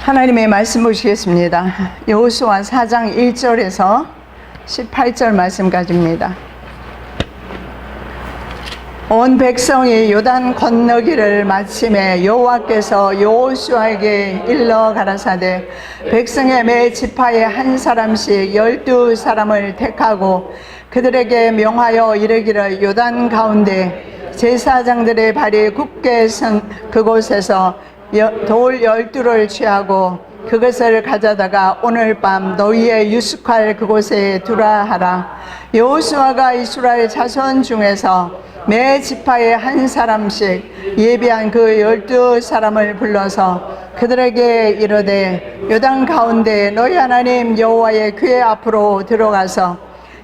하나님의 말씀 보시겠습니다. 여호수아 4장 1절에서 18절 말씀까지입니다. 온 백성이 요단 건너기를 마침에 여호와께서 여호수아에게 일러 가라사대 백성의 매 지파에 한 사람씩 12사람을 택하고 그들에게 명하여 이르기를 요단 가운데 제사장들의 발이 굳게 선 그곳에서 돌 12를 취하고 그것을 가져다가 오늘 밤 너희의 유숙할 그곳에 두라 하라. 여호수아가 이스라엘 자손 중에서 매 지파에 한 사람씩 예비한 그 12사람을 불러서 그들에게 이르되 요단 가운데 너희 하나님 여호와의 궤 앞으로 들어가서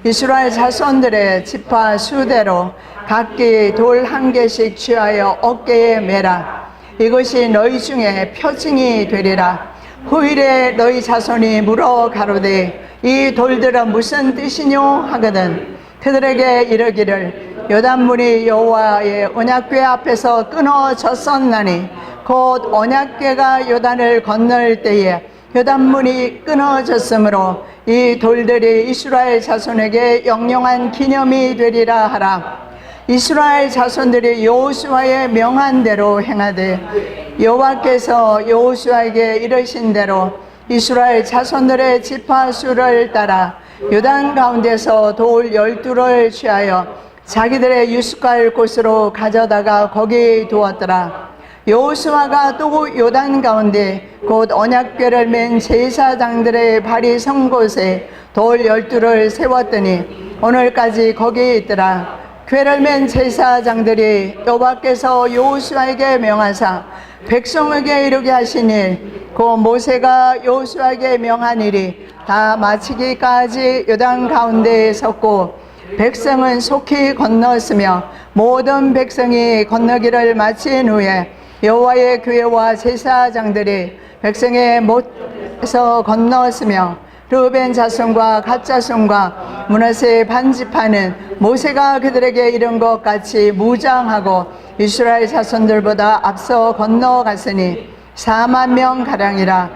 이스라엘 자손들의 지파 수대로 각기 돌 한 개씩 취하여 어깨에 매라. 이것이 너희 중에 표징이 되리라. 후일에 너희 자손이 물어 가로되 이 돌들은 무슨 뜻이뇨 하거든 그들에게 이르기를 요단문이 여호와의 언약궤 앞에서 끊어졌었나니 곧 언약궤가 요단을 건널 때에 요단문이 끊어졌으므로 이 돌들이 이스라엘 자손에게 영영한 기념이 되리라 하라. 이스라엘 자손들이 여호수아의 명한 대로 행하되 여호와께서 여호수아에게 이르신 대로 이스라엘 자손들의 지파 수를 따라 요단 가운데서 돌 12를 취하여 자기들의 유숙할 곳으로 가져다가 거기 두었더라. 여호수아가 또 요단 가운데 곧 언약궤를 맨 제사장들의 발이 선 곳에 돌 12를 세웠더니 오늘까지 거기 있더라. 궤를 맨 제사장들이 여호와께서 여호수아에게 명하사 백성에게 이르게 하신 일, 그 모세가 여호수아에게 명한 일이 다 마치기까지 요단 가운데에 섰고 백성은 속히 건넜으며 모든 백성이 건너기를 마친 후에 여호와의 궤와 제사장들이 백성의 못에서 건넜으며 르벤 자손과 갓 자손과 므낫세 반지파는 모세가 그들에게 이른 것 같이 무장하고 이스라엘 자손들보다 앞서 건너갔으니 4만 명 가량이라.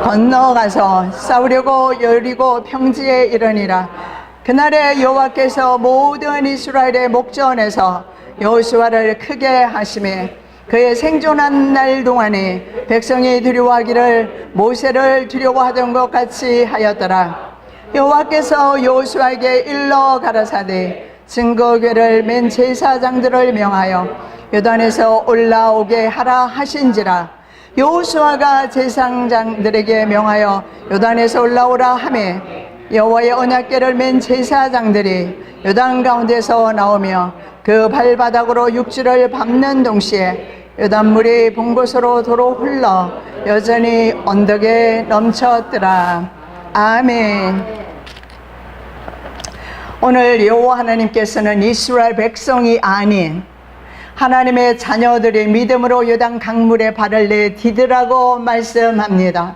건너가서 싸우려고 여리고 평지에 이르니라. 그날에 여호와께서 모든 이스라엘의 목전에서 여호수아를 크게 하시매 그의 생존한 날 동안에 백성이 두려워하기를 모세를 두려워하던 것 같이 하였더라. 여호와께서 여호수아에게 일러 가라사대 증거궤를 맨 제사장들을 명하여 요단에서 올라오게 하라 하신지라. 여호수아가 제사장들에게 명하여 요단에서 올라오라 하매 여호와의 언약궤를 맨 제사장들이 요단 가운데서 나오며 그 발바닥으로 육지를 밟는 동시에 요단물이 본 곳으로 도로 흘러 여전히 언덕에 넘쳤더라. 아멘. 오늘 여호와 하나님께서는 이스라엘 백성이 아닌 하나님의 자녀들이 믿음으로 요단 강물에 발을 내디디라고 말씀합니다.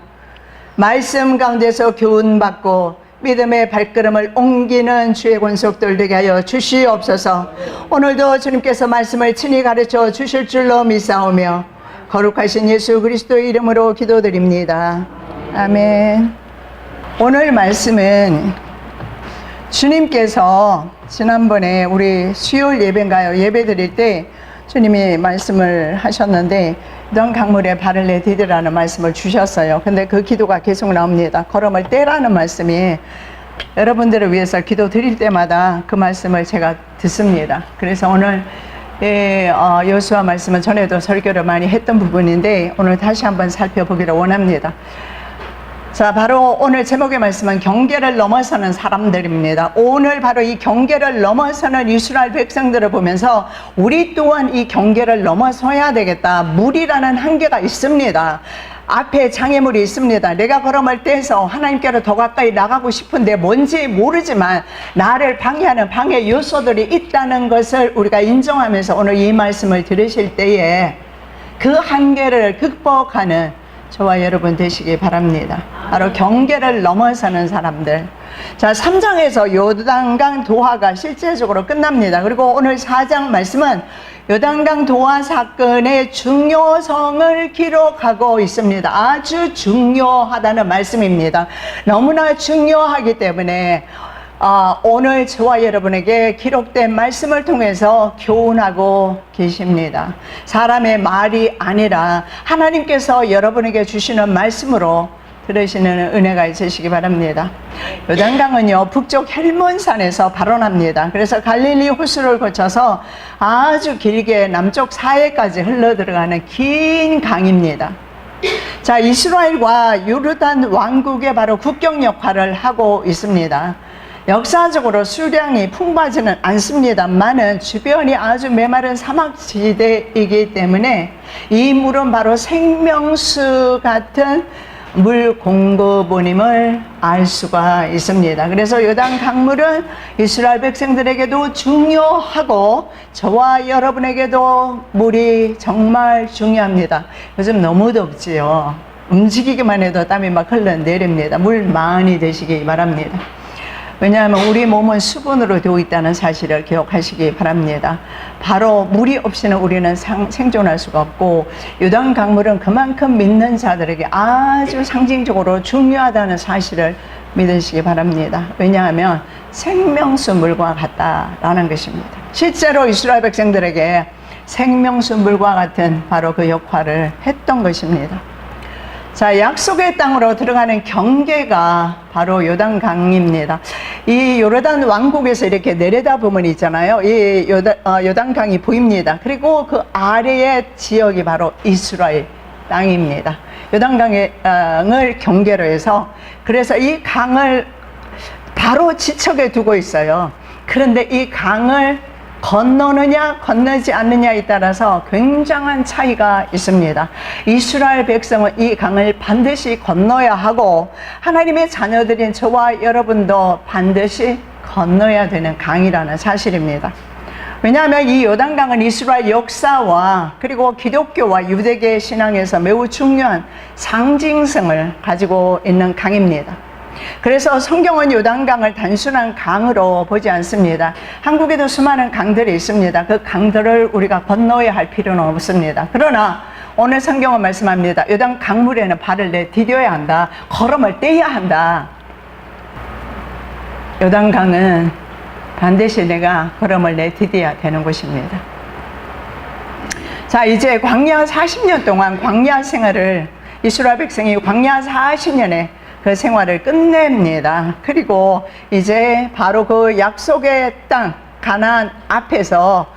말씀 가운데서 교훈받고 믿음의 발걸음을 옮기는 주의 권속들 되게 하여 주시옵소서. 오늘도 주님께서 말씀을 친히 가르쳐 주실 줄로 믿사오며 거룩하신 예수 그리스도의 이름으로 기도드립니다. 아멘. 오늘 말씀은 주님께서 지난번에 우리 수요일 예배인가요? 예배 드릴 때 주님이 말씀을 하셨는데 넌 강물에 발을 내디디라는 말씀을 주셨어요. 근데 그 기도가 계속 나옵니다. 걸음을 떼라는 말씀이 여러분들을 위해서 기도 드릴 때마다 그 말씀을 제가 듣습니다. 그래서 오늘 여호수아 말씀은 전에도 설교를 많이 했던 부분인데 오늘 다시 한번 살펴보기를 원합니다. 자, 바로 오늘 제목의 말씀은 경계를 넘어서는 사람들입니다. 오늘 바로 이 경계를 넘어서는 이스라엘 백성들을 보면서 우리 또한 이 경계를 넘어서야 되겠다. 물이라는 한계가 있습니다. 앞에 장애물이 있습니다. 내가 걸음을 떼서 하나님께로 더 가까이 나가고 싶은데 뭔지 모르지만 나를 방해하는 방해 요소들이 있다는 것을 우리가 인정하면서 오늘 이 말씀을 들으실 때에 그 한계를 극복하는 저와 여러분 되시기 바랍니다. 바로 경계를 넘어서는 사람들. 자, 3장에서 요단강 도하가 실제적으로 끝납니다. 그리고 오늘 4장 말씀은 요단강 도하 사건의 중요성을 기록하고 있습니다. 아주 중요하다는 말씀입니다. 너무나 중요하기 때문에 오늘 저와 여러분에게 기록된 말씀을 통해서 교훈하고 계십니다. 사람의 말이 아니라 하나님께서 여러분에게 주시는 말씀으로 들으시는 은혜가 있으시기 바랍니다. 요단강은요, 북쪽 헬몬산에서 발원합니다. 그래서 갈릴리 호수를 거쳐서 아주 길게 남쪽 사해까지 흘러 들어가는 긴 강입니다. 자, 이스라엘과 요르단 왕국의 바로 국경 역할을 하고 있습니다. 역사적으로 수량이 풍부하지는 않습니다만은 주변이 아주 메마른 사막지대이기 때문에 이 물은 바로 생명수 같은 물 공급원임을 알 수가 있습니다. 그래서 요단 강물은 이스라엘 백성들에게도 중요하고 저와 여러분에게도 물이 정말 중요합니다. 요즘 너무 덥지요. 움직이기만 해도 땀이 막 흘러내립니다. 물 많이 드시기 바랍니다. 왜냐하면 우리 몸은 수분으로 되어 있다는 사실을 기억하시기 바랍니다. 바로 물이 없이는 우리는 생존할 수가 없고, 요단 강물은 그만큼 믿는 자들에게 아주 상징적으로 중요하다는 사실을 믿으시기 바랍니다. 왜냐하면 생명수 물과 같다라는 것입니다. 실제로 이스라엘 백성들에게 생명수 물과 같은 바로 그 역할을 했던 것입니다. 자, 약속의 땅으로 들어가는 경계가 바로 요단강입니다. 이 요르단 왕국에서 이렇게 내려다보면 있잖아요. 이 요단강이 보입니다. 그리고 그 아래의 지역이 바로 이스라엘 땅입니다. 요단강을 경계로 해서, 그래서 이 강을 바로 지척에 두고 있어요. 그런데 이 강을 건너느냐 건너지 않느냐에 따라서 굉장한 차이가 있습니다. 이스라엘 백성은 이 강을 반드시 건너야 하고, 하나님의 자녀들인 저와 여러분도 반드시 건너야 되는 강이라는 사실입니다. 왜냐하면 이 요단강은 이스라엘 역사와 그리고 기독교와 유대계 신앙에서 매우 중요한 상징성을 가지고 있는 강입니다. 그래서 성경은 요단강을 단순한 강으로 보지 않습니다. 한국에도 수많은 강들이 있습니다. 그 강들을 우리가 건너야 할 필요는 없습니다. 그러나 오늘 성경은 말씀합니다. 요단 강물에는 발을 내디뎌야 한다. 걸음을 떼야 한다. 요단강은 반드시 내가 걸음을 내디뎌야 되는 곳입니다. 자, 이제 광야 40년 동안 광야 생활을, 이스라엘 백성이 광야 40년에 그 생활을 끝냅니다. 그리고 이제 바로 그 약속의 땅 가나안 앞에서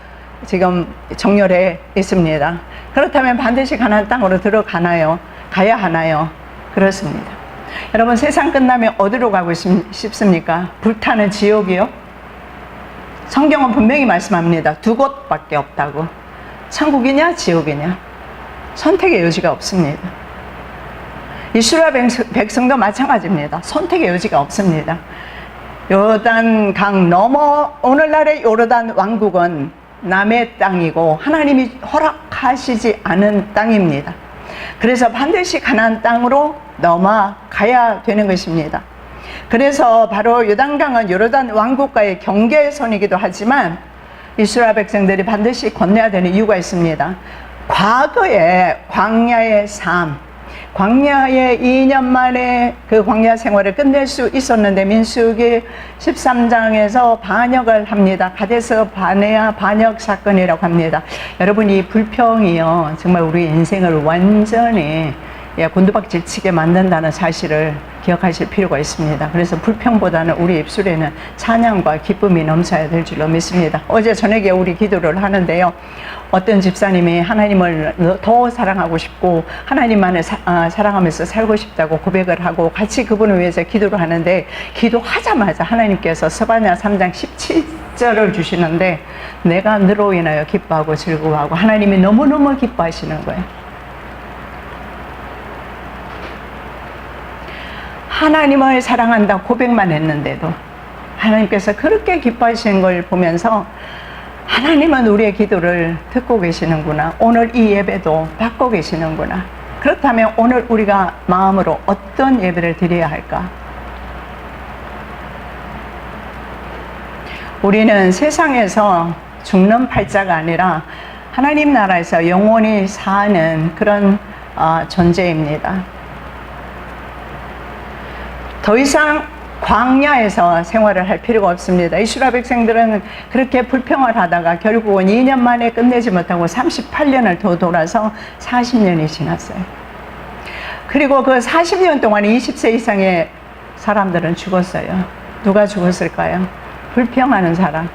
지금 정렬해 있습니다. 그렇다면 반드시 가나안 땅으로 들어가나요? 가야 하나요? 그렇습니다. 여러분, 세상 끝나면 어디로 가고 싶습니까? 불타는 지옥이요? 성경은 분명히 말씀합니다. 두 곳밖에 없다고. 천국이냐 지옥이냐. 선택의 여지가 없습니다. 이스라엘 백성도 마찬가지입니다. 선택의 여지가 없습니다. 요단강 넘어, 오늘날의 요르단 왕국은 남의 땅이고 하나님이 허락하시지 않은 땅입니다. 그래서 반드시 가나안 땅으로 넘어가야 되는 것입니다. 그래서 바로 요단강은 요르단 왕국과의 경계선이기도 하지만 이스라엘 백성들이 반드시 건너야 되는 이유가 있습니다. 과거에 광야의 삶, 광야에 2년 만에 그 광야 생활을 끝낼 수 있었는데 민수기 13장에서 반역을 합니다. 가데스 바네아 반역 사건이라고 합니다. 여러분, 이 불평이요 정말 우리 인생을 완전히 곤두박질 치게 만든다는 사실을 기억하실 필요가 있습니다. 그래서 불평보다는 우리 입술에는 찬양과 기쁨이 넘쳐야 될 줄로 믿습니다. 어제 저녁에 우리 기도를 하는데요, 어떤 집사님이 하나님을 더 사랑하고 싶고 하나님만을 사랑하면서 살고 싶다고 고백을 하고 같이 그분을 위해서 기도를 하는데, 기도하자마자 하나님께서 스바냐 3장 17절을 주시는데, 내가 너로 인하여 기뻐하고 즐거워하고, 하나님이 너무너무 기뻐하시는 거예요. 하나님을 사랑한다 고백만 했는데도 하나님께서 그렇게 기뻐하시는 걸 보면서, 하나님은 우리의 기도를 듣고 계시는구나, 오늘 이 예배도 받고 계시는구나, 그렇다면 오늘 우리가 마음으로 어떤 예배를 드려야 할까? 우리는 세상에서 죽는 팔자가 아니라 하나님 나라에서 영원히 사는 그런 존재입니다. 더 이상 광야에서 생활을 할 필요가 없습니다. 이스라엘 백성들은 그렇게 불평을 하다가 결국은 2년 만에 끝내지 못하고 38년을 더 돌아서 40년이 지났어요. 그리고 그 40년 동안 20세 이상의 사람들은 죽었어요. 누가 죽었을까요? 불평하는 사람.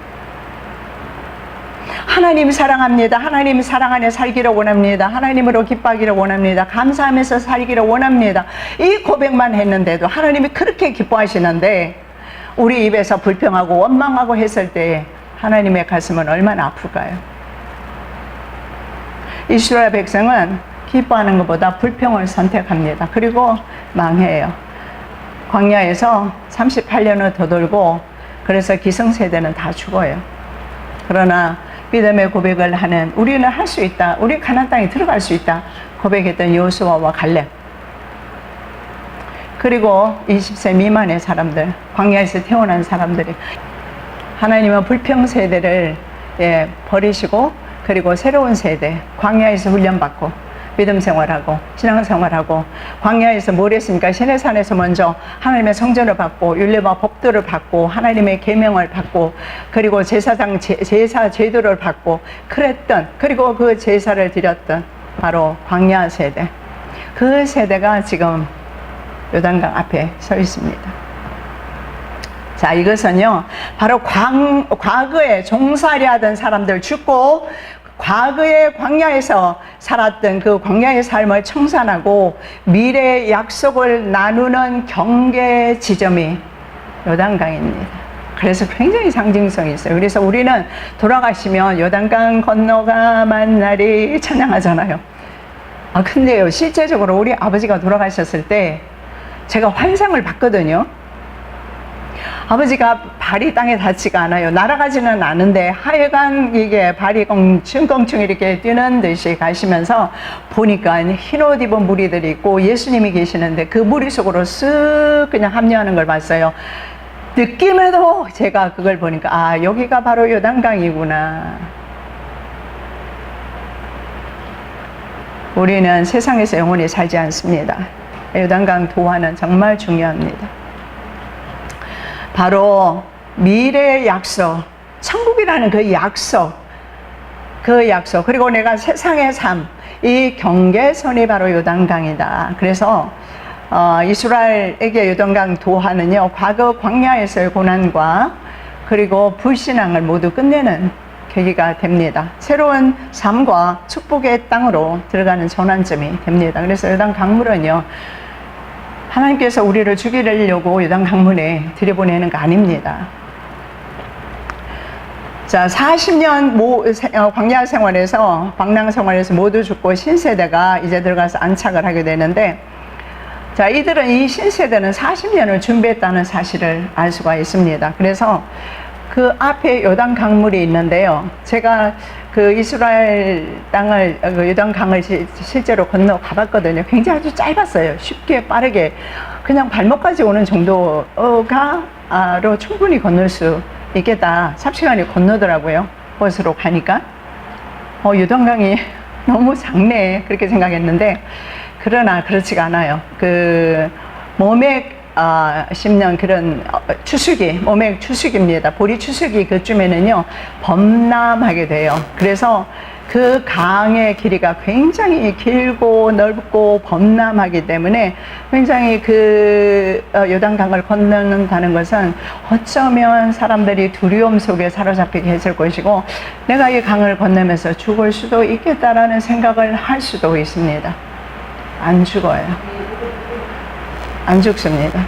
하나님 사랑합니다. 하나님 사랑 안에 살기를 원합니다. 하나님으로 기뻐하기를 원합니다. 감사하면서 살기를 원합니다. 이 고백만 했는데도 하나님이 그렇게 기뻐하시는데 우리 입에서 불평하고 원망하고 했을 때 하나님의 가슴은 얼마나 아플까요? 이스라엘 백성은 기뻐하는 것보다 불평을 선택합니다. 그리고 망해요. 광야에서 38년을 더 돌고 그래서 기성세대는 다 죽어요. 그러나 믿음의 고백을 하는 우리는 할 수 있다. 우리 가나안 땅에 들어갈 수 있다. 고백했던 여호수아와 갈렙. 그리고 20세 미만의 사람들, 광야에서 태어난 사람들이 하나님은 불평 세대를 버리시고 그리고 새로운 세대, 광야에서 훈련받고 믿음 생활하고 신앙 생활하고 광야에서 뭘 했습니까? 시내산에서 먼저 하나님의 성전을 받고 율례와 법도를 받고 하나님의 계명을 받고 그리고 제사장 제사 제도를 받고 그랬던 그리고 그 제사를 드렸던 바로 광야 세대. 그 세대가 지금 요단강 앞에 서 있습니다. 자, 이것은요 바로 과거에 종살이 하던 사람들 죽고 과거의 광야에서 살았던 그 광야의 삶을 청산하고 미래의 약속을 나누는 경계 지점이 요단강입니다. 그래서 굉장히 상징성이 있어요. 그래서 우리는 돌아가시면 요단강 건너가만 날이 찬양하잖아요. 근데요 실제적으로 우리 아버지가 돌아가셨을 때 제가 환상을 봤거든요. 아버지가 발이 땅에 닿지가 않아요. 날아가지는 않은데 하여간 이게 발이 껑충껑충 이렇게 뛰는 듯이 가시면서 보니까 흰 옷 입은 무리들이 있고 예수님이 계시는데 그 무리 속으로 쓱 그냥 합류하는 걸 봤어요. 느낌에도 제가 그걸 보니까 여기가 바로 요단강이구나. 우리는 세상에서 영원히 살지 않습니다. 요단강 도화는 정말 중요합니다. 바로 미래의 약속, 천국이라는 그 약속, 그리고 내가 세상의 삶, 이 경계선이 바로 요단강이다. 그래서 이스라엘에게 요단강 도하는요 과거 광야에서의 고난과 그리고 불신앙을 모두 끝내는 계기가 됩니다. 새로운 삶과 축복의 땅으로 들어가는 전환점이 됩니다. 그래서 요단 강물은요 하나님께서 우리를 죽이려고 요단 강물에 들여보내는 거 아닙니다. 자, 40년 광야 생활에서 방랑 생활에서 모두 죽고 신세대가 이제 들어가서 안착을 하게 되는데, 자, 이들은 이 신세대는 40년을 준비했다는 사실을 알 수가 있습니다. 그래서 그 앞에 요단 강물이 있는데요. 제가 그 이스라엘 땅을, 요단 강을 실제로 건너 가봤거든요. 굉장히 아주 짧았어요. 쉽게 빠르게 그냥 발목까지 오는 정도로 충분히 건널 수 있겠다. 삽시간에 건너더라고요. 버스로 가니까. 요단강이 너무 작네. 그렇게 생각했는데, 그러나 그렇지가 않아요. 그 몸에 씹는 그런 추수기, 몸의 추수기입니다. 보리 추수기 그쯤에는요 범람하게 돼요. 그래서 그 강의 길이가 굉장히 길고 넓고 범람하기 때문에 굉장히 그 요단강을 건너는다는 것은 어쩌면 사람들이 두려움 속에 사로잡히게 했을 것이고, 내가 이 강을 건너면서 죽을 수도 있겠다라는 생각을 할 수도 있습니다. 안 죽어요. 안 죽습니다.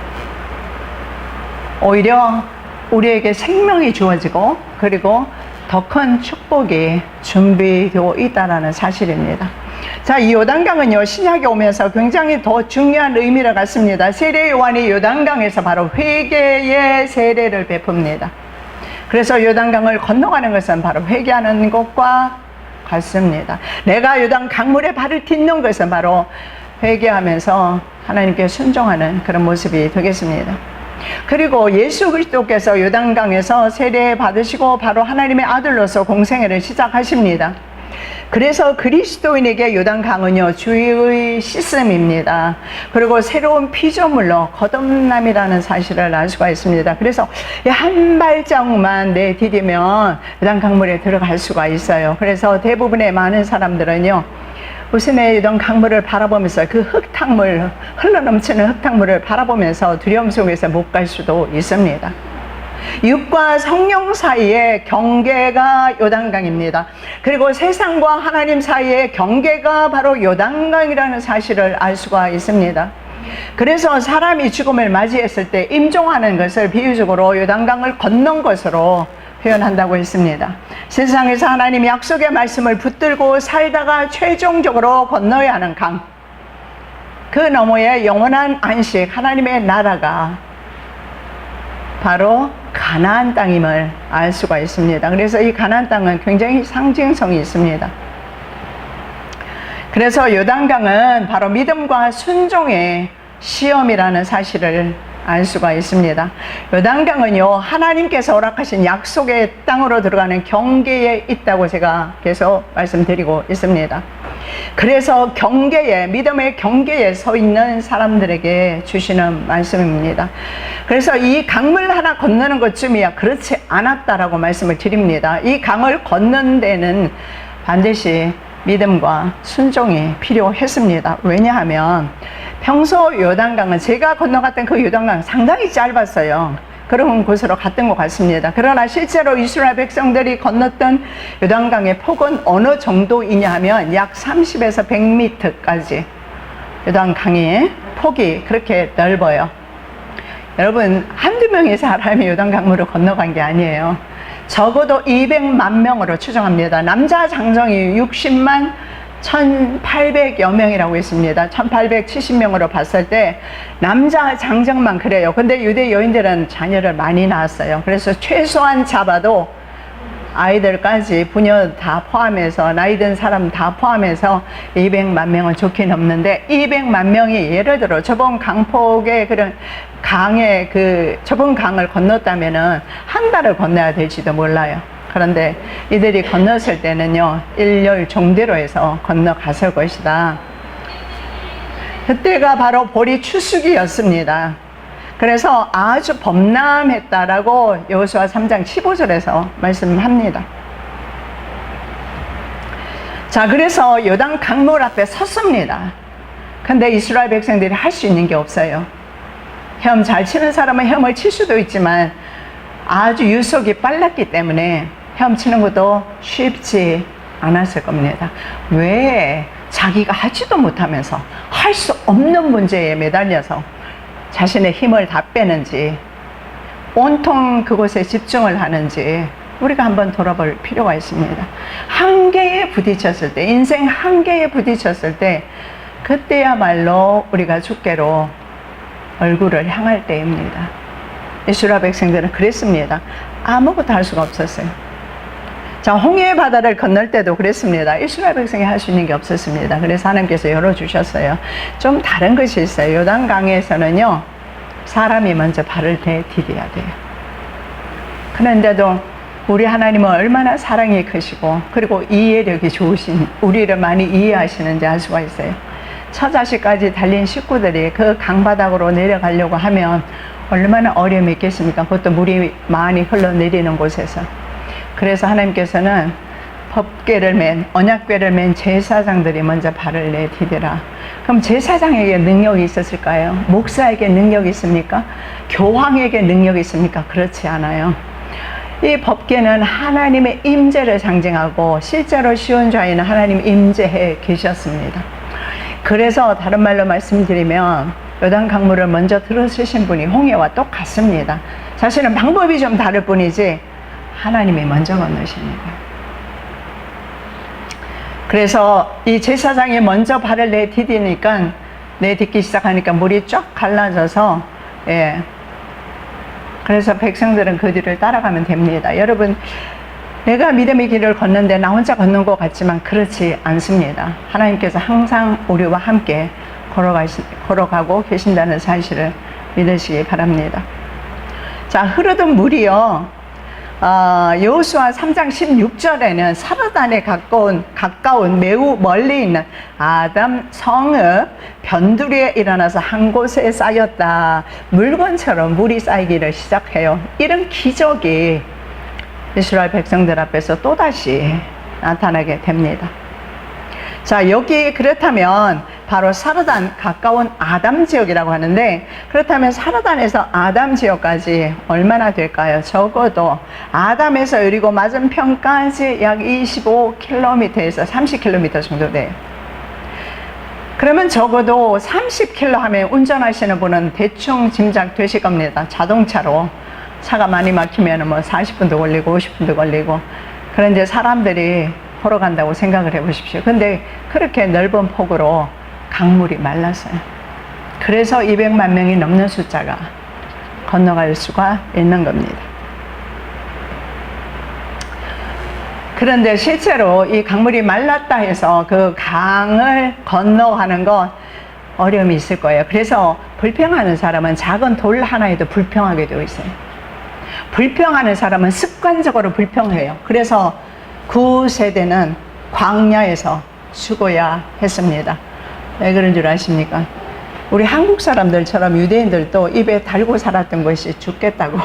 오히려 우리에게 생명이 주어지고 그리고 더 큰 축복이 준비되어 있다는 사실입니다. 자, 이 요단강은요 신약에 오면서 굉장히 더 중요한 의미를 갖습니다. 세례 요한이 요단강에서 바로 회개의 세례를 베풉니다. 그래서 요단강을 건너가는 것은 바로 회개하는 것과 같습니다. 내가 요단 강물에 발을 딛는 것은 바로 회개하면서 하나님께 순종하는 그런 모습이 되겠습니다. 그리고 예수 그리스도께서 요단강에서 세례 받으시고 바로 하나님의 아들로서 공생애를 시작하십니다. 그래서 그리스도인에게 요단강은요 주의 씻음입니다. 그리고 새로운 피조물로 거듭남이라는 사실을 알 수가 있습니다. 그래서 한 발자국만 내디디면 요단강물에 들어갈 수가 있어요. 그래서 대부분의 많은 사람들은요 우스의 요단강물을 바라보면서 그 흙탕물, 흘러넘치는 흙탕물을 바라보면서 두려움 속에서 못 갈 수도 있습니다. 육과 성령 사이의 경계가 요단강입니다. 그리고 세상과 하나님 사이의 경계가 바로 요단강이라는 사실을 알 수가 있습니다. 그래서 사람이 죽음을 맞이했을 때 임종하는 것을 비유적으로 요단강을 건넌 것으로 표현한다고 했습니다. 세상에서 하나님 약속의 말씀을 붙들고 살다가 최종적으로 건너야 하는 강, 그 너머에 영원한 안식, 하나님의 나라가 바로 가나안 땅임을 알 수가 있습니다. 그래서 이 가나안 땅은 굉장히 상징성이 있습니다. 그래서 요단강은 바로 믿음과 순종의 시험이라는 사실을 알 수가 있습니다. 요단강은요 하나님께서 허락하신 약속의 땅으로 들어가는 경계에 있다고 제가 계속 말씀드리고 있습니다. 그래서 경계에, 믿음의 경계에 서 있는 사람들에게 주시는 말씀입니다. 그래서 이 강물 하나 건너는 것쯤이야 그렇지 않았다라고 말씀을 드립니다. 이 강을 건넌 데는 반드시 믿음과 순종이 필요했습니다. 왜냐하면 평소 요단강은 제가 건너갔던 그 요단강 상당히 짧았어요. 그런 곳으로 갔던 것 같습니다. 그러나 실제로 이스라엘 백성들이 건넜던 요단강의 폭은 어느 정도이냐 하면 약 30에서 100m까지 요단강의 폭이 그렇게 넓어요. 여러분 한두 명의 사람이 요단강물을 건너간 게 아니에요. 적어도 200만 명으로 추정합니다. 남자 장정이 60만 1800여 명이라고 했습니다. 1870명으로 봤을 때 남자 장정만 그래요. 근데 유대 여인들은 자녀를 많이 낳았어요. 그래서 최소한 잡아도 아이들까지 부녀 다 포함해서 나이 든 사람 다 포함해서 200만 명은 좋게 넘는데 200만 명이 예를 들어 저번 강폭의 그런 강의 저번 강을 건넜다면은 한 달을 건너야 될지도 몰라요. 그런데 이들이 건넜을 때는요 일렬 종대로 해서 건너갔을 것이다. 그때가 바로 보리 추수기였습니다. 그래서 아주 범람했다라고 여호수아 3장 15절에서 말씀합니다. 자, 그래서 요단 강물 앞에 섰습니다. 근데 이스라엘 백성들이 할 수 있는 게 없어요. 헤엄 잘 치는 사람은 헤엄을 칠 수도 있지만 아주 유속이 빨랐기 때문에 헤엄치는 것도 쉽지 않았을 겁니다. 왜 자기가 하지도 못하면서 할 수 없는 문제에 매달려서 자신의 힘을 다 빼는지 온통 그곳에 집중을 하는지 우리가 한번 돌아볼 필요가 있습니다. 한계에 부딪혔을 때, 인생 한계에 부딪혔을 때 그때야말로 우리가 주께로 얼굴을 향할 때입니다. 이스라엘 백성들은 그랬습니다. 아무것도 할 수가 없었어요. 자, 홍해 바다를 건널 때도 그랬습니다. 이스라엘 백성이 할 수 있는 게 없었습니다. 그래서 하나님께서 열어주셨어요. 좀 다른 것이 있어요. 요단강에서는요 사람이 먼저 발을 디뎌야 돼요. 그런데도 우리 하나님은 얼마나 사랑이 크시고 그리고 이해력이 좋으신, 우리를 많이 이해하시는지 알 수가 있어요. 처자식까지 달린 식구들이 그 강바닥으로 내려가려고 하면 얼마나 어려움이 있겠습니까? 그것도 물이 많이 흘러내리는 곳에서. 그래서 하나님께서는 법궤를 맨, 언약궤를 맨 제사장들이 먼저 발을 내디뎌라. 그럼 제사장에게 능력이 있었을까요? 목사에게 능력이 있습니까? 교황에게 능력이 있습니까? 그렇지 않아요. 이 법궤는 하나님의 임재를 상징하고 실제로 시온좌에는 하나님 임재해 계셨습니다. 그래서 다른 말로 말씀드리면 요단 강물을 먼저 들어서신 분이 홍해와 똑같습니다. 사실은 방법이 좀 다를 뿐이지 하나님이 먼저 건너십니다. 그래서 이 제사장이 먼저 발을 내딛기 시작하니까 물이 쫙 갈라져서 그래서 백성들은 그 뒤를 따라가면 됩니다. 여러분, 내가 믿음의 길을 걷는데 나 혼자 걷는 것 같지만 그렇지 않습니다. 하나님께서 항상 우리와 함께 걸어가고 계신다는 사실을 믿으시기 바랍니다. 자, 흐르던 물이요. 여호수아 3장 16절에는 사르단에 가까운 매우 멀리 있는 아담 성읍 변두리에 일어나서 한 곳에 쌓였다. 물건처럼 물이 쌓이기를 시작해요. 이런 기적이 이스라엘 백성들 앞에서 또다시 나타나게 됩니다. 자, 여기 그렇다면 바로 사르단 가까운 아담 지역이라고 하는데, 그렇다면 사르단에서 아담 지역까지 얼마나 될까요? 적어도 아담에서 여리고 맞은편까지 약 25km에서 30km 정도 돼요. 그러면 적어도 30km 하면 운전하시는 분은 대충 짐작되실 겁니다. 자동차로 차가 많이 막히면 뭐 40분도 걸리고 50분도 걸리고. 그런데 사람들이 걸어간다고 생각을 해보십시오. 근데 그렇게 넓은 폭으로 강물이 말랐어요. 그래서 200만 명이 넘는 숫자가 건너갈 수가 있는 겁니다. 그런데 실제로 이 강물이 말랐다 해서 그 강을 건너가는 건 어려움이 있을 거예요. 그래서 불평하는 사람은 작은 돌 하나에도 불평하게 되어 있어요. 불평하는 사람은 습관적으로 불평해요. 그래서 구세대는 광야에서 죽어야 했습니다. 왜 그런 줄 아십니까? 우리 한국 사람들처럼 유대인들도 입에 달고 살았던 것이 죽겠다고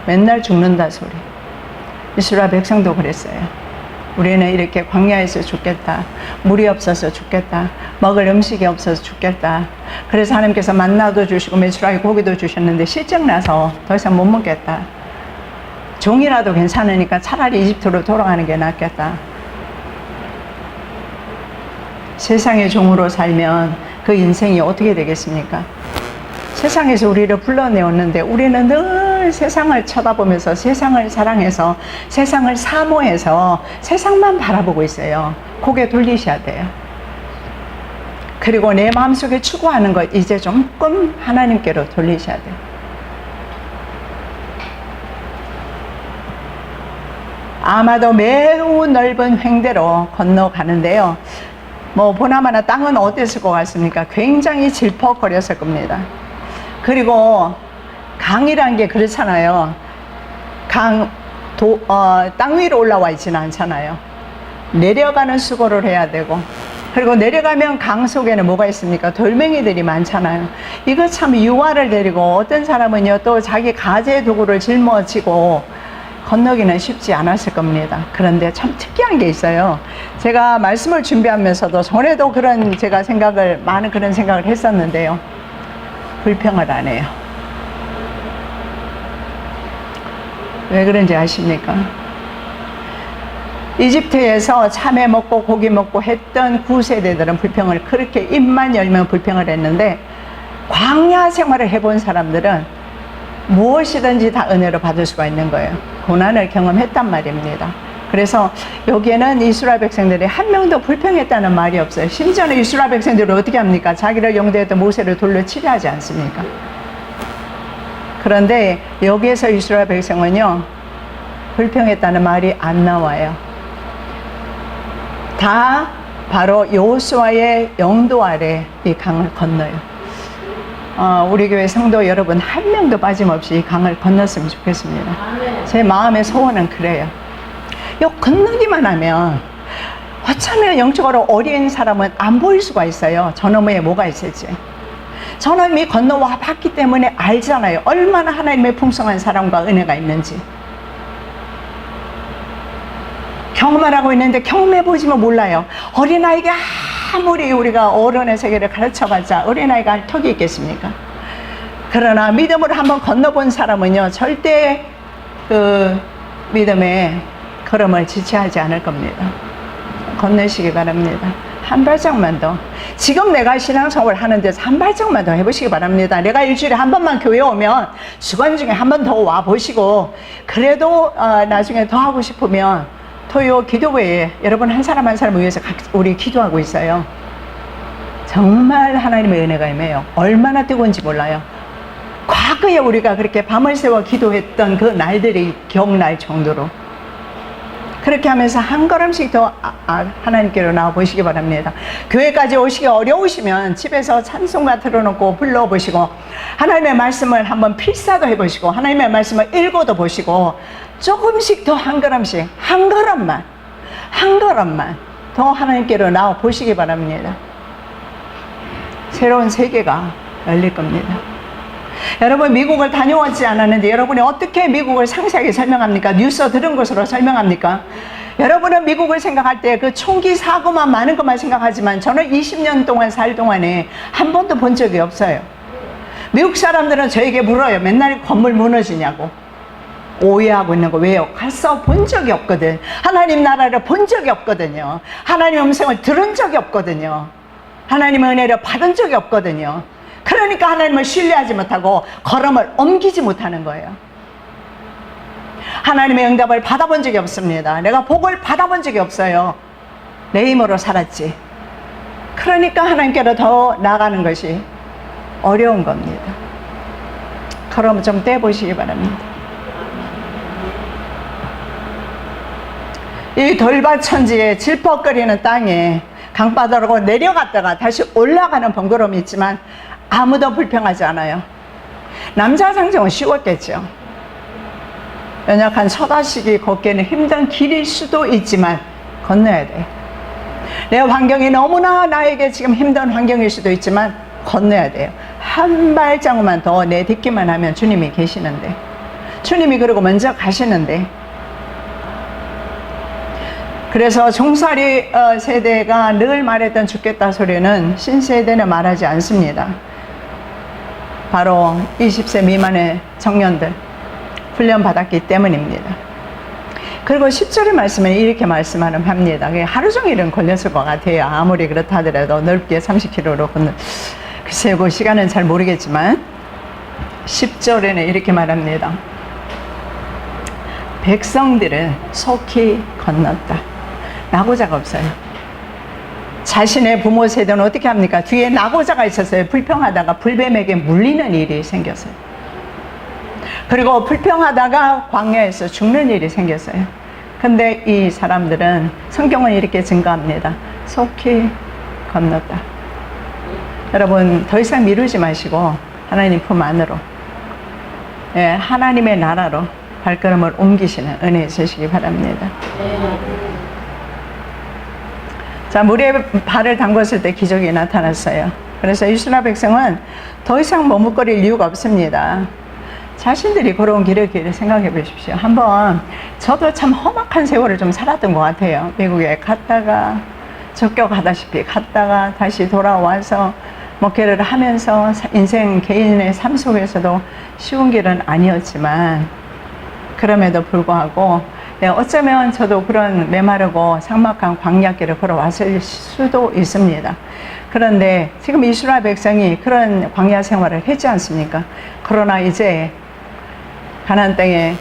맨날 죽는다 소리. 이스라엘 백성도 그랬어요. 우리는 이렇게 광야에서 죽겠다, 물이 없어서 죽겠다, 먹을 음식이 없어서 죽겠다. 그래서 하나님께서 만나도 주시고 메추라기 고기도 주셨는데 실증 나서 더 이상 못 먹겠다. 종이라도 괜찮으니까 차라리 이집트로 돌아가는 게 낫겠다. 세상의 종으로 살면 그 인생이 어떻게 되겠습니까? 세상에서 우리를 불러내었는데 우리는 늘 세상을 쳐다보면서 세상을 사랑해서 세상을 사모해서 세상만 바라보고 있어요. 고개 돌리셔야 돼요. 그리고 내 마음속에 추구하는 것 이제 조금 하나님께로 돌리셔야 돼요. 아마도 매우 넓은 횡대로 건너가는데요. 뭐 보나마나 땅은 어땠을 것 같습니까? 굉장히 질퍽거렸을 겁니다. 그리고 강이란 게 그렇잖아요. 땅 위로 올라와 있지는 않잖아요. 내려가는 수고를 해야 되고, 그리고 내려가면 강 속에는 뭐가 있습니까? 돌멩이들이 많잖아요. 이거 참 유아를 데리고 어떤 사람은요 또 자기 가재 도구를 짊어지고 건너기는 쉽지 않았을 겁니다. 그런데 참 특이한 게 있어요. 제가 말씀을 준비하면서도 전에도 많은 그런 생각을 했었는데요. 불평을 안 해요. 왜 그런지 아십니까? 이집트에서 참외 먹고 고기 먹고 했던 구세대들은 불평을 그렇게 입만 열면 불평을 했는데, 광야 생활을 해본 사람들은 무엇이든지 다 은혜로 받을 수가 있는 거예요. 고난을 경험했단 말입니다. 그래서 여기에는 이스라엘 백성들이 한 명도 불평했다는 말이 없어요. 심지어는 이스라엘 백성들이 어떻게 합니까? 자기를 영대했던 모세를 돌로 치려 하지 않습니까? 그런데 여기에서 이스라엘 백성은요 불평했다는 말이 안 나와요. 다 바로 여호수아의 영도 아래 이 강을 건너요. 우리 교회 성도 여러분 한 명도 빠짐없이 이 강을 건넜으면 좋겠습니다. 제 마음의 소원은 그래요. 요 건너기만 하면, 어쩌면 영적으로 어린 사람은 안 보일 수가 있어요. 저놈에 뭐가 있을지. 저놈이 건너와 봤기 때문에 알잖아요. 얼마나 하나님의 풍성한 사랑과 은혜가 있는지. 경험을 하고 있는데 경험해보지만 몰라요. 어린아이가 아무리 우리가 어른의 세계를 가르쳐봤자 어린아이가 할 턱이 있겠습니까? 그러나 믿음으로 한번 건너본 사람은요 절대 그 믿음의 걸음을 지체하지 않을 겁니다. 건너시기 바랍니다. 한 발짝만 더. 지금 내가 신앙생활 하는 데서 한 발짝만 더 해보시기 바랍니다. 내가 일주일에 한 번만 교회 오면 주간 중에 한 번 더 와보시고, 그래도 나중에 더 하고 싶으면 토요 기도회에 여러분 한 사람 한 사람을 위해서 우리 기도하고 있어요. 정말 하나님의 은혜가 임해요. 얼마나 뜨거운지 몰라요. 과거에 우리가 그렇게 밤을 새워 기도했던 그 날들이 기억날 정도로. 그렇게 하면서 한 걸음씩 더 하나님께로 나와 보시기 바랍니다. 교회까지 오시기 어려우시면 집에서 찬송가 틀어놓고 불러보시고 하나님의 말씀을 한번 필사도 해보시고 하나님의 말씀을 읽어도 보시고 조금씩 더 한 걸음씩 한 걸음만 더 하나님께로 나와 보시기 바랍니다. 새로운 세계가 열릴 겁니다. 여러분 미국을 다녀왔지 않았는데 여러분이 어떻게 미국을 상세하게 설명합니까? 뉴스 들은 것으로 설명합니까? 여러분은 미국을 생각할 때 그 총기 사고만 많은 것만 생각하지만 저는 20년 동안 살 동안에 한 번도 본 적이 없어요. 미국 사람들은 저에게 물어요. 맨날 건물 무너지냐고. 오해하고 있는 거 왜요? 가서 본 적이 없거든. 하나님 나라를 본 적이 없거든요. 하나님의 음성을 들은 적이 없거든요. 하나님의 은혜를 받은 적이 없거든요. 그러니까 하나님을 신뢰하지 못하고 걸음을 옮기지 못하는 거예요. 하나님의 응답을 받아본 적이 없습니다. 내가 복을 받아본 적이 없어요. 내 힘으로 살았지. 그러니까 하나님께로 더 나아가는 것이 어려운 겁니다. 걸음 좀 떼보시기 바랍니다. 이 돌밭천지에 질퍽거리는 땅에 강바다로 내려갔다가 다시 올라가는 번거로움이 있지만 아무도 불평하지 않아요. 남자 상정은 쉬웠겠죠. 연약한 처다시기 걷기에는 힘든 길일 수도 있지만 건너야 돼요. 내 환경이 너무나 나에게 지금 힘든 환경일 수도 있지만 건너야 돼요. 한 발자국만 더 내딛기만 하면 주님이 계시는데, 주님이 그러고 먼저 가시는데, 그래서 종살이 세대가 늘 말했던 죽겠다 소리는 신세대는 말하지 않습니다. 바로 20세 미만의 청년들 훈련받았기 때문입니다. 그리고 10절의 말씀에 이렇게 말씀하는 합니다. 하루 종일은 걸렸을 것 같아요. 아무리 그렇다 하더라도 넓게 30km로 건너. 글쎄요, 그 시간은 잘 모르겠지만 10절에는 이렇게 말합니다. 백성들은 속히 건넜다. 낙오자가 없어요. 자신의 부모 세대는 어떻게 합니까? 뒤에 낙오자가 있었어요. 불평하다가 불뱀에게 물리는 일이 생겼어요. 그리고 불평하다가 광야에서 죽는 일이 생겼어요. 근데 이 사람들은 성경은 이렇게 증거합니다. 속히 건넜다. 여러분 더 이상 미루지 마시고 하나님 품 안으로, 하나님의 나라로 발걸음을 옮기시는 은혜 주시기 바랍니다. 자, 물에 발을 담궜을 때 기적이 나타났어요. 그래서 이스라엘 백성은 더 이상 머뭇거릴 이유가 없습니다. 자신들이 걸어온 길을 생각해 보십시오. 한번 저도 참 험악한 세월을 좀 살았던 것 같아요. 미국에 갔다가 적격하다시피 갔다가 다시 돌아와서 목회를 하면서 인생 개인의 삶 속에서도 쉬운 길은 아니었지만 그럼에도 불구하고 어쩌면 저도 그런 메마르고 삭막한 광야길을 걸어왔을 수도 있습니다. 그런데 지금 이스라엘 백성이 그런 광야 생활을 했지 않습니까? 그러나 이제 가나안 땅에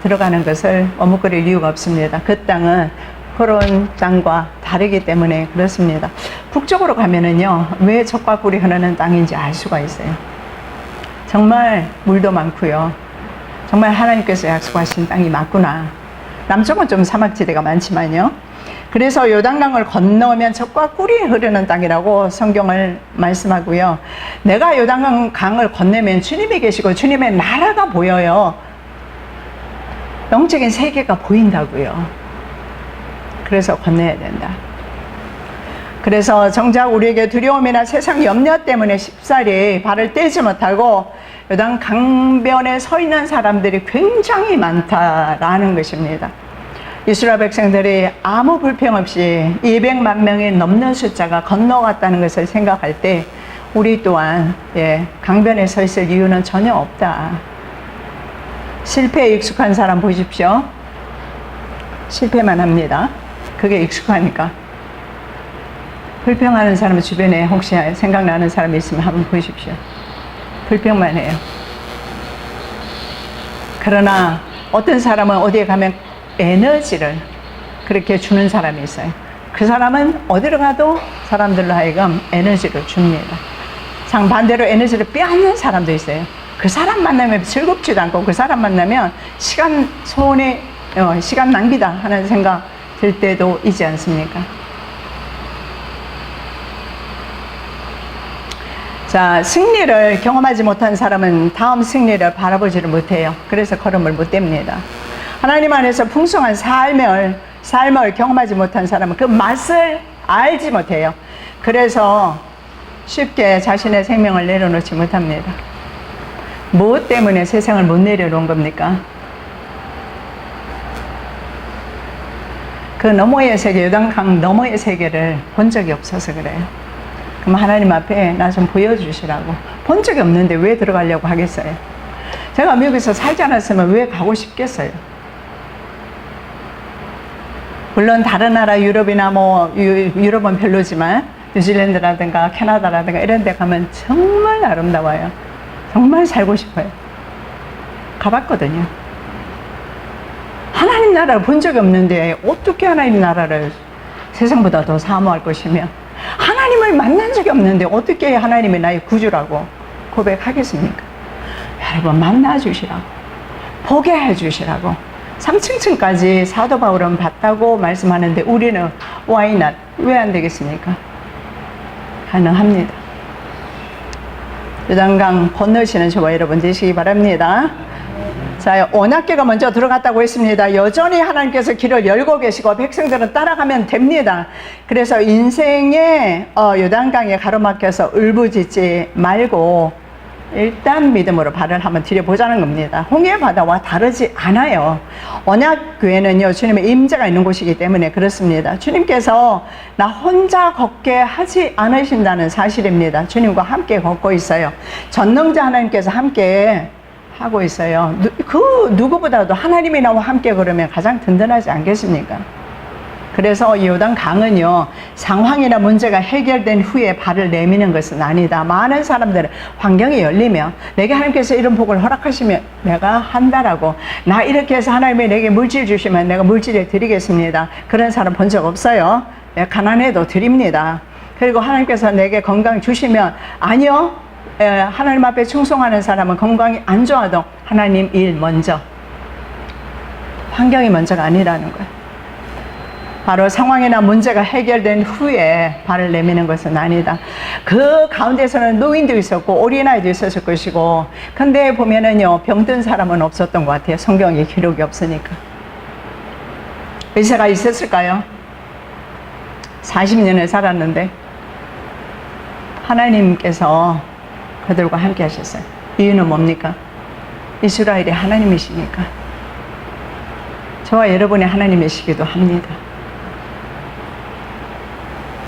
들어가는 것을 머뭇거릴 이유가 없습니다. 그 땅은 그런 땅과 다르기 때문에 그렇습니다. 북쪽으로 가면은요, 왜 젖과 꿀이 흐르는 땅인지 알 수가 있어요. 정말 물도 많고요. 정말 하나님께서 약속하신 땅이 맞구나. 남쪽은 좀 사막지대가 많지만요. 그래서 요단강을 건너면 젖과 꿀이 흐르는 땅이라고 성경을 말씀하고요. 내가 요단강을 건너면 주님이 계시고 주님의 나라가 보여요. 영적인 세계가 보인다고요. 그래서 건너야 된다. 그래서 정작 우리에게 두려움이나 세상 염려 때문에 쉽사리 발을 떼지 못하고 요단 강변에 서 있는 사람들이 굉장히 많다라는 것입니다. 이스라엘 백성들이 아무 불평 없이 200만 명이 넘는 숫자가 건너갔다는 것을 생각할 때 우리 또한 강변에 서 있을 이유는 전혀 없다. 실패에 익숙한 사람 보십시오. 실패만 합니다. 그게 익숙하니까. 불평하는 사람 주변에 혹시 생각나는 사람이 있으면 한번 보십시오. 불평만 해요. 그러나 어떤 사람은 어디에 가면 에너지를 그렇게 주는 사람이 있어요. 그 사람은 어디로 가도 사람들로 하여금 에너지를 줍니다. 상반대로 에너지를 빼앗는 사람도 있어요. 그 사람 만나면 즐겁지도 않고 그 사람 만나면 시간 손에 시간 낭비다 하는 생각 들 때도 있지 않습니까? 자, 승리를 경험하지 못한 사람은 다음 승리를 바라보지를 못해요. 그래서 걸음을 못 댑니다. 하나님 안에서 풍성한 삶을 경험하지 못한 사람은 그 맛을 알지 못해요. 그래서 쉽게 자신의 생명을 내려놓지 못합니다. 무엇 때문에 세상을 못 내려놓은 겁니까? 그 너머의 세계, 요단강 너머의 세계를 본 적이 없어서 그래요. 그럼 하나님 앞에 나 좀 보여주시라고. 본 적이 없는데 왜 들어가려고 하겠어요? 제가 미국에서 살지 않았으면 왜 가고 싶겠어요? 물론 다른 나라 유럽이나 유럽은 별로지만 뉴질랜드라든가 캐나다라든가 이런 데 가면 정말 아름다워요. 정말 살고 싶어요. 가봤거든요. 하나님 나라를 본 적이 없는데 어떻게 하나님 나라를 세상보다 더 사모할 것이며, 하나님을 만난 적이 없는데 어떻게 하나님이 나의 구주라고 고백하겠습니까? 여러분, 만나주시라고, 보게 해주시라고. 3층까지 사도 바울은 봤다고 말씀하는데 우리는 why not? 왜 안 되겠습니까? 가능합니다. 요단강 건너시는 저와 여러분 되시기 바랍니다. 자, 언약궤가 먼저 들어갔다고 했습니다. 여전히 하나님께서 길을 열고 계시고 백성들은 따라가면 됩니다. 그래서 인생의 요단강에 가로막혀서 울부짖지 말고 일단 믿음으로 발을 한번 들여보자는 겁니다. 홍해 바다와 다르지 않아요. 언약궤는요, 주님의 임재가 있는 곳이기 때문에 그렇습니다. 주님께서 나 혼자 걷게 하지 않으신다는 사실입니다. 주님과 함께 걷고 있어요. 전능자 하나님께서 함께 하고 있어요. 그 누구보다도 하나님이 나와 함께 걸으면 가장 든든하지 않겠습니까? 그래서 이 요단강은요, 상황이나 문제가 해결된 후에 발을 내미는 것은 아니다. 많은 사람들은 환경이 열리면 내게 하나님께서 이런 복을 허락하시면 내가 한다라고, 나 이렇게 해서 하나님이 내게 물질 주시면 내가 물질을 드리겠습니다. 그런 사람 본 적 없어요. 가난해도 드립니다. 그리고 하나님께서 내게 건강 주시면, 아니요, 하나님 앞에 충성하는 사람은 건강이 안 좋아도 하나님 일 먼저, 환경이 먼저가 아니라는 거예요. 바로 상황이나 문제가 해결된 후에 발을 내미는 것은 아니다. 그 가운데서는 노인도 있었고 어린아이도 있었을 것이고, 근데 보면은요, 병든 사람은 없었던 것 같아요. 성경에 기록이 없으니까. 의사가 있었을까요? 40년을 살았는데 하나님께서 그들과 함께 하셨어요. 이유는 뭡니까? 이스라엘이 하나님이시니까. 저와 여러분이 하나님이시기도 합니다.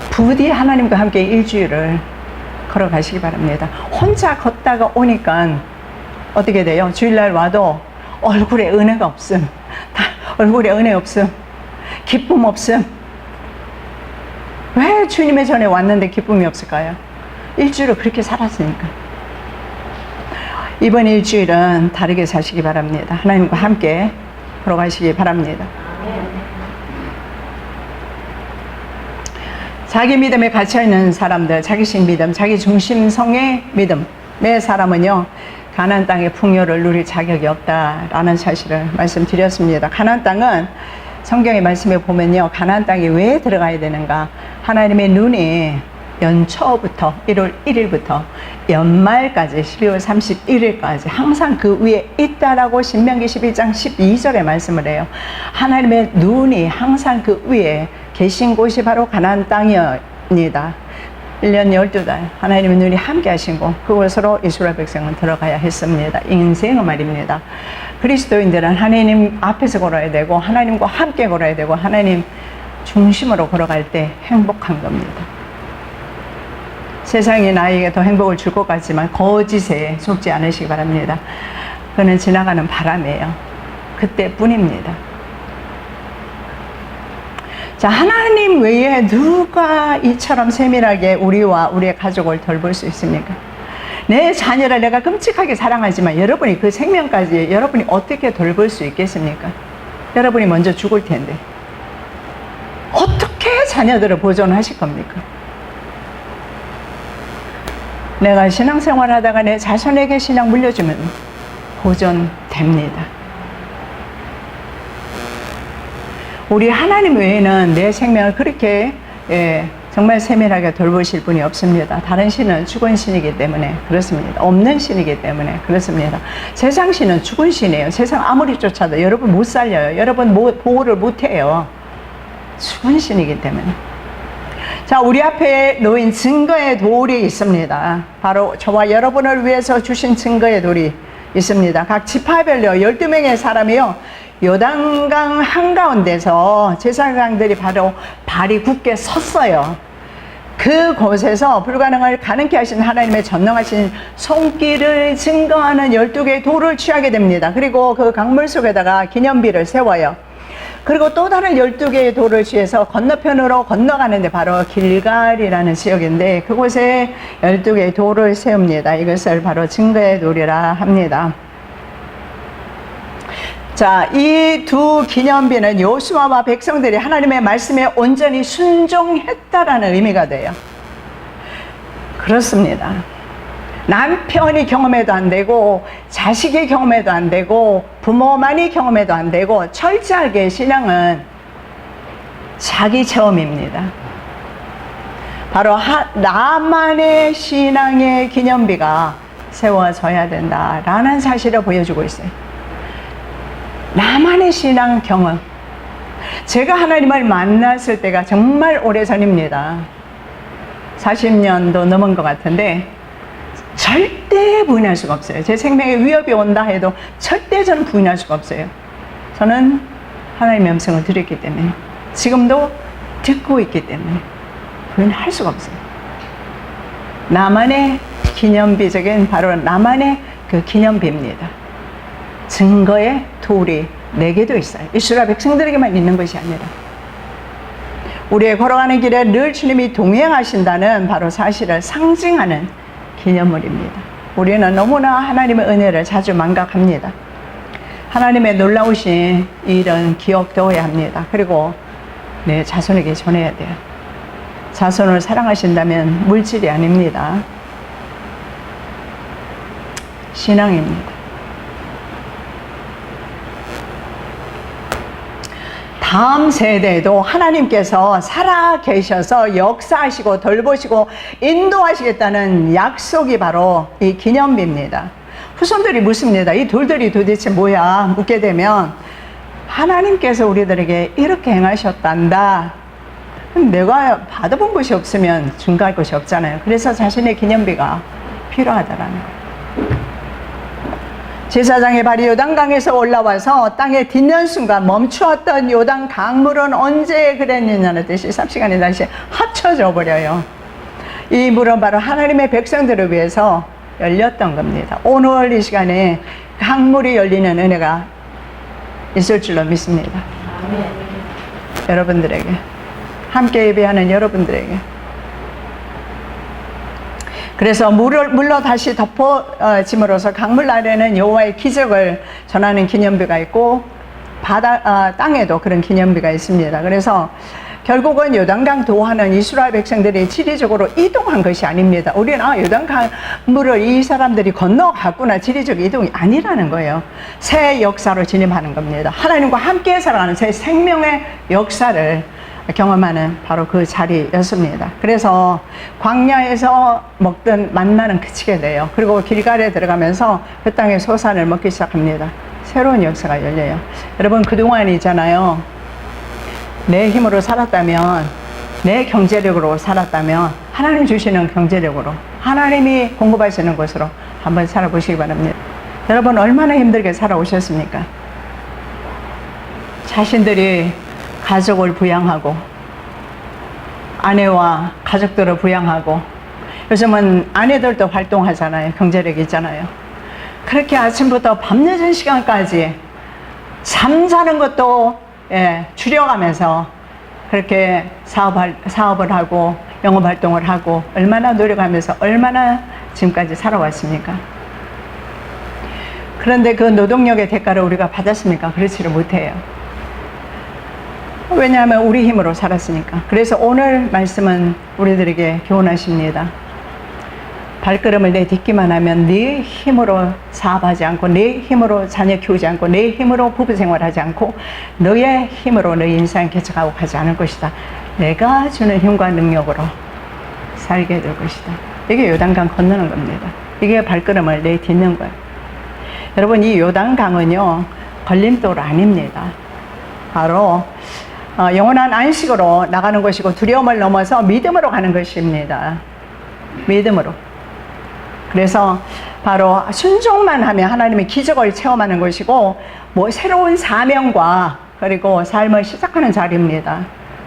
부디 하나님과 함께 일주일을 걸어가시기 바랍니다. 혼자 걷다가 오니까 어떻게 돼요? 주일날 와도 얼굴에 은혜가 없음, 얼굴에 은혜 없음, 기쁨 없음. 왜 주님의 전에 왔는데 기쁨이 없을까요? 일주일을 그렇게 살았으니까. 이번 일주일은 다르게 사시기 바랍니다. 하나님과 함께 걸어가시기 바랍니다. 자기 믿음에 갇혀있는 사람들, 자기식 믿음, 자기 중심성의 믿음의 사람은요, 가나안 땅의 풍요를 누릴 자격이 없다라는 사실을 말씀드렸습니다. 가나안 땅은 성경의 말씀에 보면요, 가나안 땅에 왜 들어가야 되는가? 하나님의 눈이 연초부터 1월 1일부터 연말까지 12월 31일까지 항상 그 위에 있다라고 신명기 11장 12절에 말씀을 해요. 하나님의 눈이 항상 그 위에 계신 곳이 바로 가나안 땅이옵니다. 1년 12달 하나님의 눈이 함께 하시고 그곳으로 이스라엘 백성은 들어가야 했습니다. 인생은 말입니다. 그리스도인들은 하나님 앞에서 걸어야 되고 하나님과 함께 걸어야 되고 하나님 중심으로 걸어갈 때 행복한 겁니다. 세상이 나에게 더 행복을 줄 것 같지만 거짓에 속지 않으시기 바랍니다. 그는 지나가는 바람이에요. 그때뿐입니다. 자, 하나님 외에 누가 이처럼 세밀하게 우리와 우리의 가족을 돌볼 수 있습니까? 내 자녀를 내가 끔찍하게 사랑하지만 여러분이 그 생명까지 여러분이 어떻게 돌볼 수 있겠습니까? 여러분이 먼저 죽을 텐데 어떻게 자녀들을 보존하실 겁니까? 내가 신앙생활 하다가 내 자손에게 신앙 물려주면 보존됩니다. 우리 하나님 외에는 내 생명을 그렇게 정말 세밀하게 돌보실 분이 없습니다. 다른 신은 죽은 신이기 때문에 그렇습니다. 없는 신이기 때문에 그렇습니다. 세상 신은 죽은 신이에요. 세상 아무리 쫓아도 여러분 못 살려요. 여러분 보호를 못 해요. 죽은 신이기 때문에. 자, 우리 앞에 놓인 증거의 돌이 있습니다. 바로 저와 여러분을 위해서 주신 증거의 돌이 있습니다. 각 지파별로 12명의 사람이요, 요단강 한가운데서 제사장들이 바로 발이 굳게 섰어요. 그곳에서 불가능을 가능케 하신 하나님의 전능하신 손길을 증거하는 12개의 돌을 취하게 됩니다. 그리고 그 강물 속에다가 기념비를 세워요. 그리고 또 다른 12개의 돌을 취해서 건너편으로 건너가는데 바로 길갈이라는 지역인데 그곳에 12개의 돌을 세웁니다. 이것을 바로 증거의 돌이라 합니다. 자, 이 두 기념비는 여호수아와 백성들이 하나님의 말씀에 온전히 순종했다라는 의미가 돼요. 그렇습니다. 남편이 경험해도 안 되고 자식이 경험해도 안 되고 부모만이 경험해도 안 되고 철저하게 신앙은 자기 체험입니다. 바로 나만의 신앙의 기념비가 세워져야 된다라는 사실을 보여주고 있어요. 나만의 신앙 경험. 제가 하나님을 만났을 때가 정말 오래전입니다. 40년도 넘은 것 같은데 절대 부인할 수가 없어요. 제 생명에 위협이 온다 해도 절대 저는 부인할 수가 없어요. 저는 하나님의 음성을 들었기 때문에, 지금도 듣고 있기 때문에 부인할 수가 없어요. 나만의 기념비적인 바로 나만의 그 기념비입니다. 증거의 돌이 내게도 있어요. 이스라엘 백성들에게만 있는 것이 아니라 우리의 걸어가는 길에 늘 주님이 동행하신다는 바로 사실을 상징하는 기념물입니다. 우리는 너무나 하나님의 은혜를 자주 망각합니다. 하나님의 놀라우신 일은 기억되어야 합니다. 그리고 내 자손에게 전해야 돼요. 자손을 사랑하신다면 물질이 아닙니다. 신앙입니다. 다음 세대에도 하나님께서 살아 계셔서 역사하시고 돌보시고 인도하시겠다는 약속이 바로 이 기념비입니다. 후손들이 묻습니다. 이 돌들이 도대체 뭐야? 묻게 되면 하나님께서 우리들에게 이렇게 행하셨단다. 내가 받아본 것이 없으면 증거할 것이 없잖아요. 그래서 자신의 기념비가 필요하다라는 거예요. 제사장의 발이 요단강에서 올라와서 땅에 딛는 순간 멈추었던 요단 강물은 언제 그랬느냐는 뜻이 삽시간에 다시 합쳐져 버려요. 이 물은 바로 하나님의 백성들을 위해서 열렸던 겁니다. 오늘 이 시간에 강물이 열리는 은혜가 있을 줄로 믿습니다. 아멘. 여러분들에게, 함께 예배하는 여러분들에게. 그래서 물로 다시 덮어짐으로써 강물 아래는 여호와의 기적을 전하는 기념비가 있고 땅에도 그런 기념비가 있습니다. 그래서 결국은 요단강 도하는 이스라엘 백성들이 지리적으로 이동한 것이 아닙니다. 우리는 요단강 물을 이 사람들이 건너갔구나, 지리적 이동이 아니라는 거예요. 새 역사로 진입하는 겁니다. 하나님과 함께 살아가는 새 생명의 역사를 경험하는 바로 그 자리였습니다. 그래서 광야에서 먹던 만나는 그치게 돼요. 그리고 길갈에 들어가면서 그 땅의 소산을 먹기 시작합니다. 새로운 역사가 열려요. 여러분, 그동안이잖아요, 내 힘으로 살았다면, 내 경제력으로 살았다면 하나님 주시는 경제력으로, 하나님이 공급하시는 것으로 한번 살아보시기 바랍니다. 여러분, 얼마나 힘들게 살아오셨습니까? 자신들이 가족을 부양하고 아내와 가족들을 부양하고, 요즘은 아내들도 활동하잖아요. 경제력이 있잖아요. 그렇게 아침부터 밤늦은 시간까지 잠자는 것도 줄여가면서 그렇게 사업을 하고 영업활동을 하고 얼마나 노력하면서 얼마나 지금까지 살아왔습니까? 그런데 그 노동력의 대가를 우리가 받았습니까? 그렇지를 못해요. 왜냐하면 우리 힘으로 살았으니까. 그래서 오늘 말씀은 우리들에게 교훈하십니다. 발걸음을 내딛기만 하면 내 힘으로 사업하지 않고, 내 힘으로 자녀 키우지 않고, 내 힘으로 부부 생활하지 않고, 너의 힘으로 너의 인생 개척하고 가지 않을 것이다. 내가 주는 힘과 능력으로 살게 될 것이다. 이게 요단강 건너는 겁니다. 이게 발걸음을 내딛는 거예요. 여러분, 이 요단강은요, 걸림돌 아닙니다. 바로 영원한 안식으로 나가는 것이고, 두려움을 넘어서 믿음으로 가는 것입니다. 믿음으로. 그래서 바로 순종만 하면 하나님의 기적을 체험하는 것이고, 뭐 새로운 사명과 그리고 삶을 시작하는 자리입니다.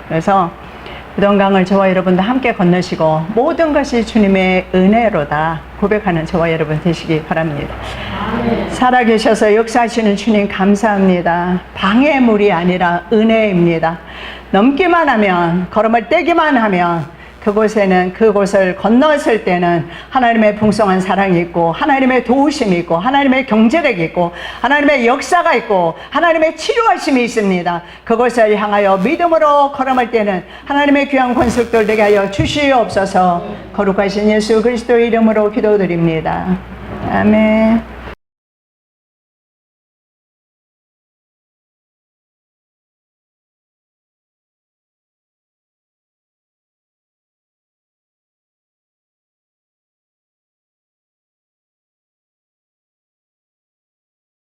그래서 요단강을 저와 여러분도 함께 건너시고, 모든 것이 주님의 은혜로다 고백하는 저와 여러분 되시기 바랍니다. 살아계셔서 역사하시는 주님 감사합니다. 방해물이 아니라 은혜입니다. 넘기만 하면, 걸음을 떼기만 하면 그곳에는, 그곳을 건넜을 때는 하나님의 풍성한 사랑이 있고, 하나님의 도우심이 있고, 하나님의 경제력이 있고, 하나님의 역사가 있고, 하나님의 치료하심이 있습니다. 그곳을 향하여 믿음으로 걸음을 때는 하나님의 귀한 권속들 되게 하여 주시옵소서. 거룩하신 예수 그리스도의 이름으로 기도드립니다. 아멘.